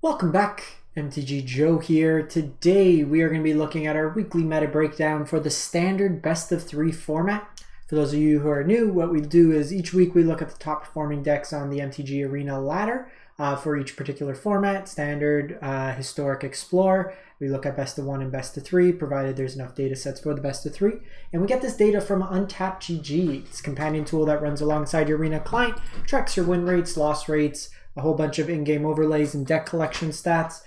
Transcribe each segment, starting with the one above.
Welcome back, MTG Joe here. Today we are going to be looking at our weekly meta breakdown for the standard best of 3 format. For those of you who are new, what we do is each week we look at the top performing decks on the MTG Arena ladder for each particular format, standard, historic, explore. We look at best of 1 and best of 3, provided there's enough data sets for the best of 3. And we get this data from Untapped GG. It's a companion tool that runs alongside your Arena client, tracks your win rates, loss rates, a whole bunch of in-game overlays and deck collection stats.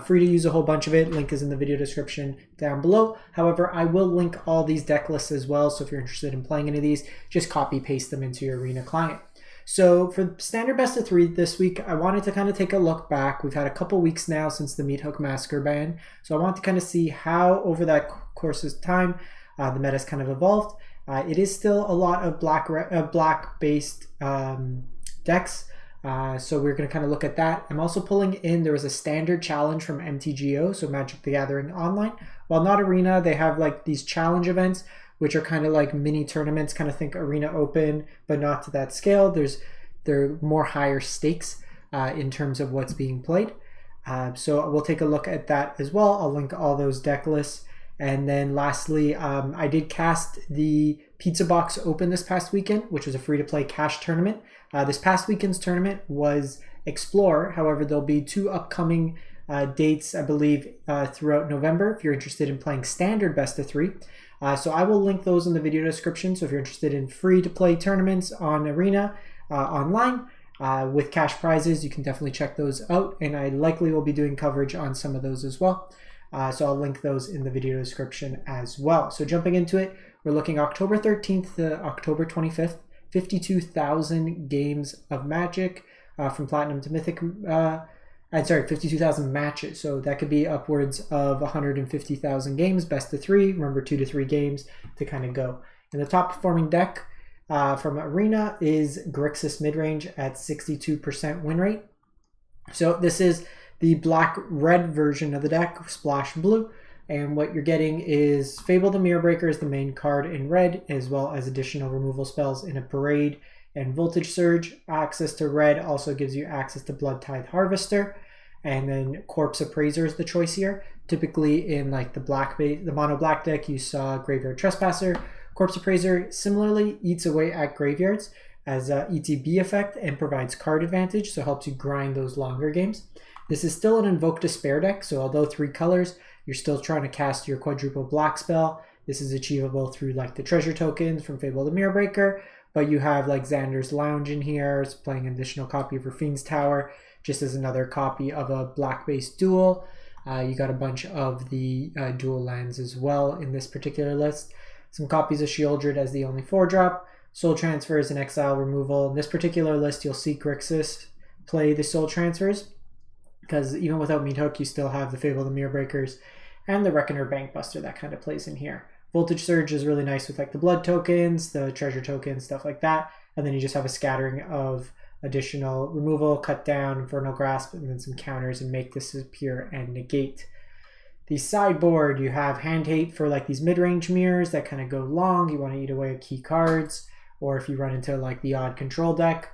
Free to use a whole bunch of it. Link is in the video description down below. However, I will link all these deck lists as well, so if you're interested in playing any of these, just copy paste them into your Arena client. So for standard best of 3 this week, I wanted to kind of take a look back. We've had a couple weeks now since the Meathook Massacre ban, so I want to kind of see how over that course of time the meta's kind of evolved. It is still a lot of black-based decks. So we're going to kind of look at that. I'm also pulling in, there was a standard challenge from MTGO, so Magic the Gathering Online. While not Arena, they have like these challenge events, which are kind of like mini tournaments, kind of think Arena Open, but not to that scale. They're more higher stakes in terms of what's being played. So we'll take a look at that as well. I'll link all those deck lists. And then lastly, I did cast the Pizza Box Open this past weekend, which was a free-to-play cash tournament. This past weekend's tournament was Explore. However, there'll be 2 upcoming dates, I believe, throughout November if you're interested in playing standard best of 3. So I will link those in the video description. So if you're interested in free-to-play tournaments on Arena online with cash prizes, you can definitely check those out. And I likely will be doing coverage on some of those as well. So I'll link those in the video description as well. So jumping into it, we're looking October 13th to October 25th, 52,000 games of Magic from Platinum to Mythic. 52,000 matches. So that could be upwards of 150,000 games, best of 3. Remember, 2 to 3 games to kind of go. And the top performing deck from Arena is Grixis Midrange at 62% win rate. So this is the black-red version of the deck, splash blue. And what you're getting is Fable the Mirror Breaker is the main card in red, as well as additional removal spells in a Parade and Voltage Surge. Access to red also gives you access to Blood Tithe Harvester. And then Corpse Appraiser is the choice here. Typically in like the mono black deck, you saw Graveyard Trespasser. Corpse Appraiser similarly eats away at graveyards as a ETB effect and provides card advantage, so helps you grind those longer games. This is still an Invoke Despair deck, so although 3 colors, you're still trying to cast your quadruple black spell. This is achievable through like the treasure tokens from Fable the Mirror Breaker, but you have like Xander's Lounge in here. It's playing an additional copy of Rafine's Tower, just as another copy of a black-based duel. You got a bunch of the dual lands as well in this particular list. Some copies of Shieldred as the only 4-drop. Soul Transfers and Exile Removal. In this particular list, you'll see Grixis play the Soul Transfers, because even without Meathook, you still have the Fable the Mirror Breakers and the Reckoner Bankbuster that kind of plays in here. Voltage Surge is really nice with like the blood tokens, the treasure tokens, stuff like that. And then you just have a scattering of additional removal, cut down, Infernal Grasp, and then some counters and make disappear and negate. The sideboard, you have Hand Hate for like these mid-range mirrors that kind of go long. You want to eat away at key cards, or if you run into like the odd control deck.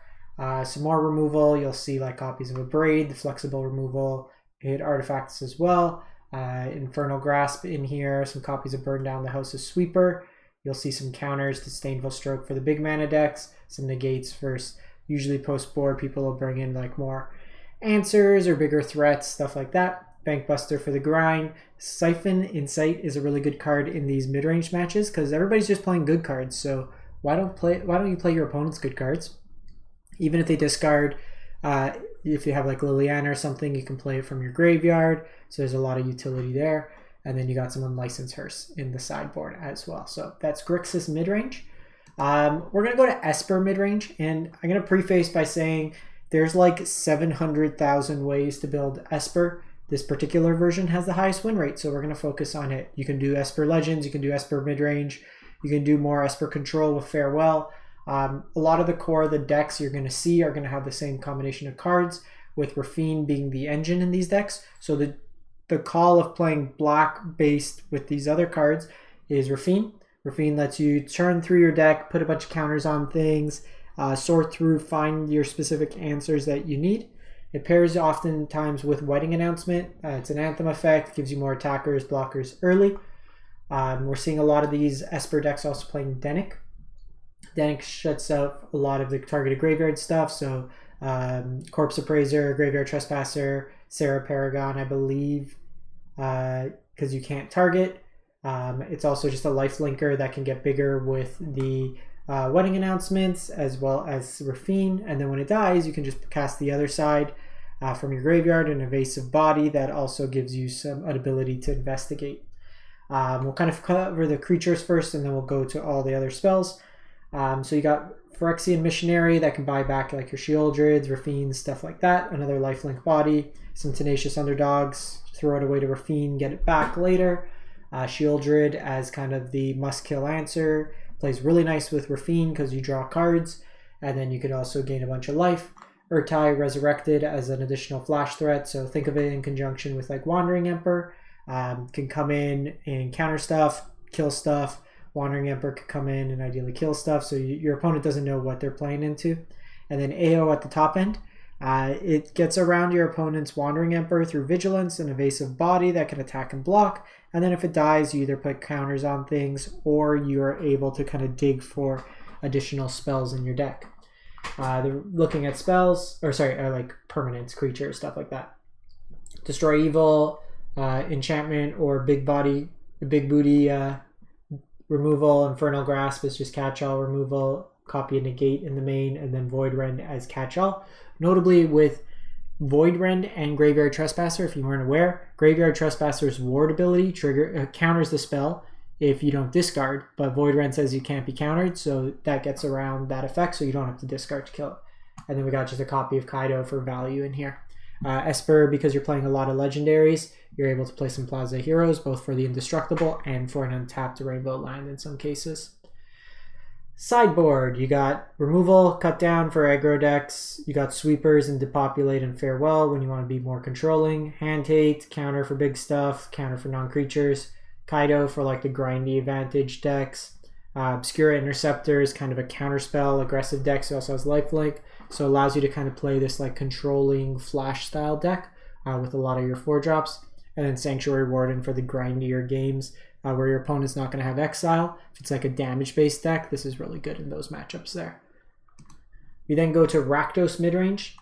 Some more removal, you'll see like copies of a Braid, the flexible removal, hit artifacts as well. Infernal Grasp in here, some copies of Burn Down the House of Sweeper. You'll see some counters to Disdainful Stroke for the big mana decks, some negates first. Usually post-board, people will bring in like more answers or bigger threats, stuff like that. Bankbuster for the grind. Siphon Insight is a really good card in these mid-range matches because everybody's just playing good cards. So why don't you play your opponent's good cards? Even if they discard, if you have like Liliana or something, you can play it from your graveyard. So there's a lot of utility there. And then you got some Unlicensed Hearse in the sideboard as well. So that's Grixis midrange. We're going to go to Esper midrange. And I'm going to preface by saying there's like 700,000 ways to build Esper. This particular version has the highest win rate, so we're going to focus on it. You can do Esper Legends, you can do Esper midrange, you can do more Esper Control with Farewell. A lot of the core of the decks you're going to see are going to have the same combination of cards, with Rafine being the engine in these decks. So the call of playing black-based with these other cards is Rafine. Rafine lets you turn through your deck, put a bunch of counters on things, sort through, find your specific answers that you need. It pairs oftentimes with Wedding Announcement. It's an Anthem effect, gives you more attackers, blockers early. We're seeing a lot of these Esper decks also playing Denic. Denic shuts out a lot of the targeted graveyard stuff, so Corpse Appraiser, Graveyard Trespasser, Sarah Paragon, I believe, because you can't target. It's also just a life linker that can get bigger with the Wedding Announcements as well as Rafine, and then when it dies you can just cast the other side from your graveyard, an Evasive Body that also gives you an ability to investigate. We'll kind of cover the creatures first and then we'll go to all the other spells. So you got Phyrexian Missionary that can buy back like your Shieldrids, Rafines, stuff like that. Another lifelink body, some Tenacious Underdogs, throw it away to Rafine, get it back later. Shieldred as kind of the must-kill answer. Plays really nice with Rafine because you draw cards, and then you could also gain a bunch of life. Urtai Resurrected as an additional flash threat, so think of it in conjunction with like Wandering Emperor. Can come in and counter stuff, kill stuff. Wandering Emperor could come in and ideally kill stuff, so your opponent doesn't know what they're playing into. And then AO at the top end. It gets around your opponent's Wandering Emperor through Vigilance and Evasive Body that can attack and block. And then if it dies, you either put counters on things or you are able to kind of dig for additional spells in your deck. They're looking at spells, or sorry, like permanents, creatures, stuff like that. Destroy Evil, Enchantment, or Big Booty removal. Infernal Grasp is just catch-all removal. Copy and negate in the main, and then Void Rend as catch-all. Notably with Void Rend and Graveyard Trespasser, if you weren't aware, Graveyard Trespasser's ward ability counters the spell if you don't discard, but Void Rend says you can't be countered, so that gets around that effect, so you don't have to discard to kill it. And then we got just a copy of Kaido for value in here. Esper, because you're playing a lot of legendaries, you're able to play some Plaza Heroes, both for the Indestructible and for an untapped Rainbow Land in some cases. Sideboard, you got removal, cut down for aggro decks, you got sweepers and depopulate and farewell when you want to be more controlling, hand hate, counter for big stuff, counter for non-creatures, Kaido for like the grindy advantage decks, Obscura Interceptor is kind of a counterspell aggressive deck, so it also has lifelink, so it allows you to kind of play this like controlling flash style deck with a lot of your 4-drops, and then Sanctuary Warden for the grindier games, where your opponent's not going to have exile. If it's like a damage-based deck, this is really good in those matchups there. We then go to Rakdos Midrange.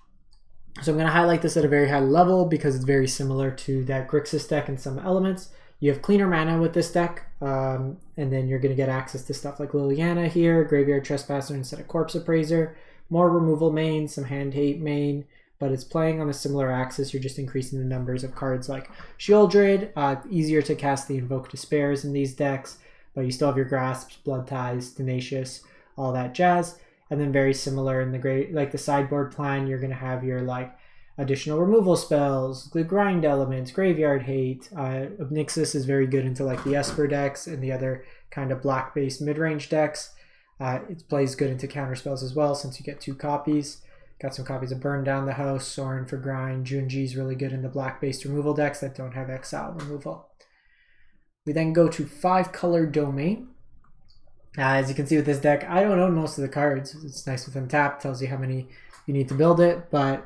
So I'm going to highlight this at a very high level because it's very similar to that Grixis deck in some elements. You have cleaner mana with this deck, and then you're going to get access to stuff like Liliana here, Graveyard Trespasser instead of Corpse Appraiser, more removal main, some hand hate main, but it's playing on a similar axis. You're just increasing the numbers of cards like Shieldred. Easier to cast the Invoke Despairs in these decks, but you still have your Grasps, Blood Ties, Tenacious, all that jazz. And then very similar in the sideboard plan, you're going to have your like additional removal spells, the grind elements, Graveyard Hate. Nixus is very good into like the Esper decks and the other kind of black-based mid-range decks. It plays good into counter spells as well since you get 2 copies. Got some copies of Burn Down the House, Sorin for grind. Junji is really good in the black-based removal decks that don't have exile removal. We then go to 5-color Domain. As you can see with this deck, I don't own most of the cards. It's nice with untapped, tells you how many you need to build it, but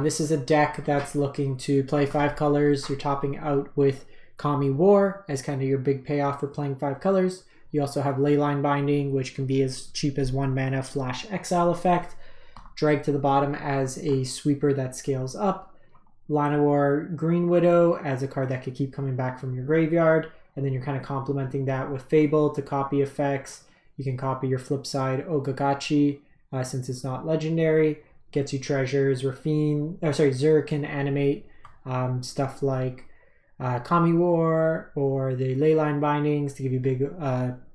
this is a deck that's looking to play 5 colors. You're topping out with Kami War as kind of your big payoff for playing 5 colors. You also have Leyline Binding, which can be as cheap as 1 mana flash exile effect. Drag to the bottom as a sweeper that scales up. Llanowar Green Widow as a card that could keep coming back from your graveyard. And then you're kind of complementing that with Fable to copy effects. You can copy your flip side Ogagachi since it's not legendary. Gets you treasures, Zur can animate stuff like Kami War or the Leyline Bindings to give you big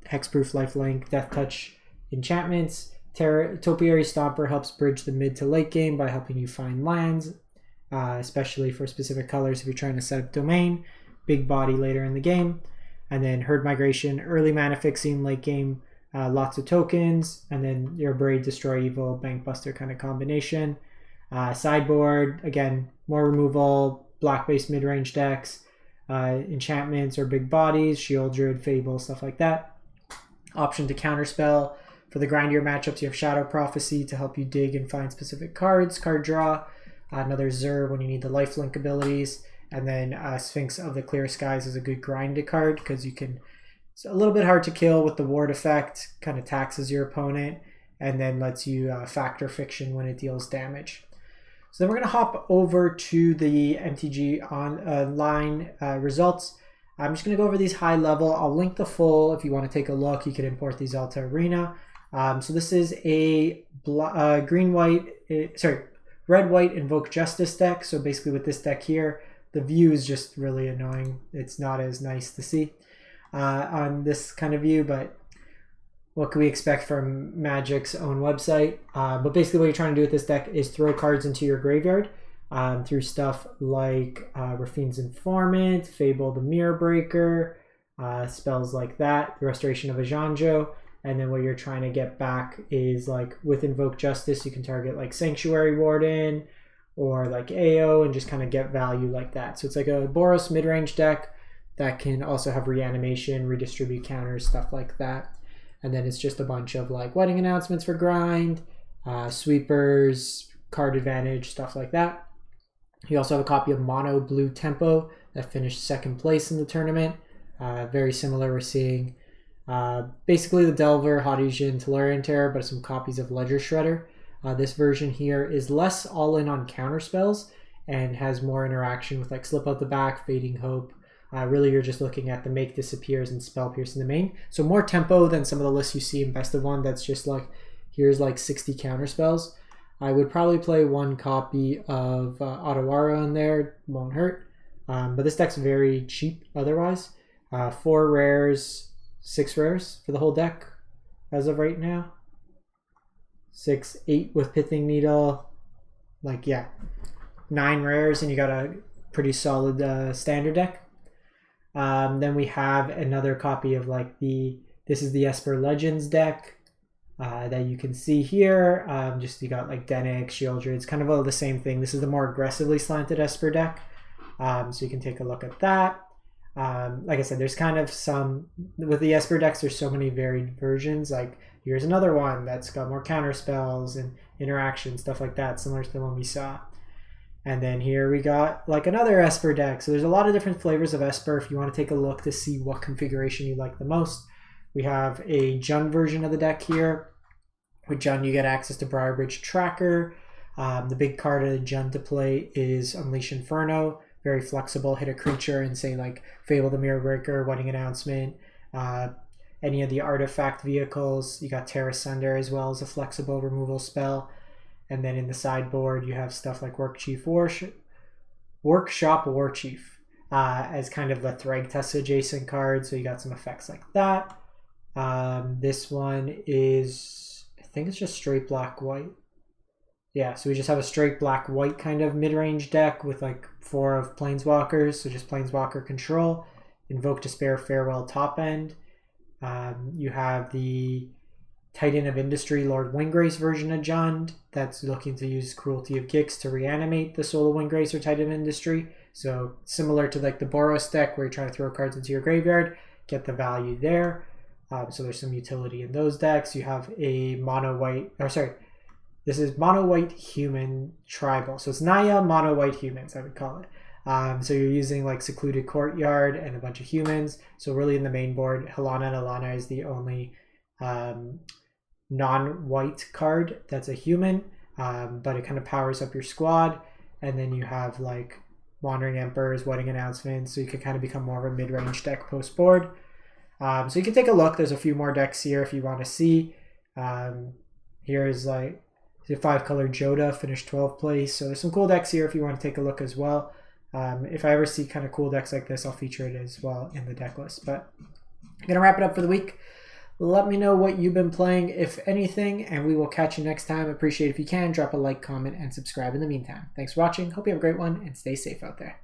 hexproof, lifelink, death touch enchantments. Topiary Stomper helps bridge the mid to late game by helping you find lands, especially for specific colors if you're trying to set up domain. Big body later in the game. And then Herd Migration, early mana fixing, late game, lots of tokens. And then your Braid, Destroy Evil, Bankbuster kind of combination. Sideboard, again, more removal, block-based mid-range decks, enchantments or big bodies, Shieldred, Fable, stuff like that. Option to counterspell. For the grindier matchups, you have Shadow Prophecy to help you dig and find specific cards, card draw. another Zur when you need the lifelink abilities, and then Sphinx of the Clear Skies is a good grind card because you can. It's a little bit hard to kill with the ward effect, kind of taxes your opponent, and then lets you factor fiction when it deals damage. So then we're going to hop over to the MTG online results. I'm just going to go over these high level. I'll link the full if you want to take a look. You can import these all to Arena. So this is a red-white Invoke Justice deck. So basically with this deck here, the view is just really annoying. It's not as nice to see on this kind of view, but what can we expect from Magic's own website? But basically what you're trying to do with this deck is throw cards into your graveyard through stuff like Rafine's Informant, Fable the Mirror Breaker, spells like that, the Restoration of Ajanjo, and then what you're trying to get back is like with Invoke Justice, you can target like Sanctuary Warden or like AO and just kind of get value like that. So it's like a Boros mid-range deck that can also have reanimation, redistribute counters, stuff like that. And then it's just a bunch of like wedding announcements for grind, sweepers, card advantage, stuff like that. You also have a copy of Mono Blue Tempo that finished second place in the tournament. Very similar, we're seeing basically the Delver, Hadouken, Tellurian Terror, but some copies of Ledger Shredder. This version here is less all in on counter spells and has more interaction with like Slip Out the Back, Fading Hope. Really, you're just looking at the Make Disappears and Spell Pierce in the main. So more tempo than some of the lists you see in Best of One that's just like, here's like 60 counter spells. I would probably play one copy of Otawara in there, won't hurt. But this deck's very cheap otherwise. 4 rares, 6 rares for the whole deck as of right now. 6, 8 with Pithing Needle. Like, yeah, 9 rares and you got a pretty solid standard deck. Then we have another copy of like this is the Esper Legends deck that you can see here. Just you got like Denix, Shieldred, it's kind of all the same thing. This is the more aggressively slanted Esper deck. So you can take a look at that. Like I said, there's kind of some, with the Esper decks, there's so many varied versions. Like here's another one that's got more counter spells and interaction, stuff like that, similar to the one we saw. And then here we got like another Esper deck. So there's a lot of different flavors of Esper if you want to take a look to see what configuration you like the most. We have a Jund version of the deck here. With Jund, you get access to Briarbridge Tracker. The big card of the Jund to play is Unleash Inferno. Very flexible, hit a creature and say like Fable the Mirror Breaker, Wedding Announcement, any of the artifact vehicles. You got Terra Sunder as well as a flexible removal spell. And then in the sideboard, you have stuff like Workshop War Chief as kind of a Thragtusk adjacent card. So you got some effects like that. This one is, I think it's just straight black-white. Yeah, so we just have a straight black-white kind of mid-range deck with like 4 of Planeswalkers. So just Planeswalker control. Invoke Despair, Farewell top end. You have the Titan of Industry, Lord Windgrace version of Jund that's looking to use Cruelty of Gix to reanimate the Soul of Windgrace or Titan of Industry. So similar to like the Boros deck where you're trying to throw cards into your graveyard, get the value there. So there's some utility in those decks. You have a this is mono white human tribal. So it's Naya mono white humans, I would call it. So you're using like Secluded Courtyard and a bunch of humans. So really in the main board, Helana and Alana is the only non-white card that's a human, but it kind of powers up your squad. And then you have like Wandering Emperors, Wedding Announcements, so you can kind of become more of a mid-range deck post-board. So you can take a look. There's a few more decks here if you want to see. Here is like the 5-color Joda, finished 12th place. So there's some cool decks here if you want to take a look as well. If I ever see kind of cool decks like this, I'll feature it as well in the deck list. But I'm going to wrap it up for the week. Let me know what you've been playing, if anything, and we will catch you next time. Appreciate it if you can. Drop a like, comment, and subscribe in the meantime. Thanks for watching. Hope you have a great one, and stay safe out there.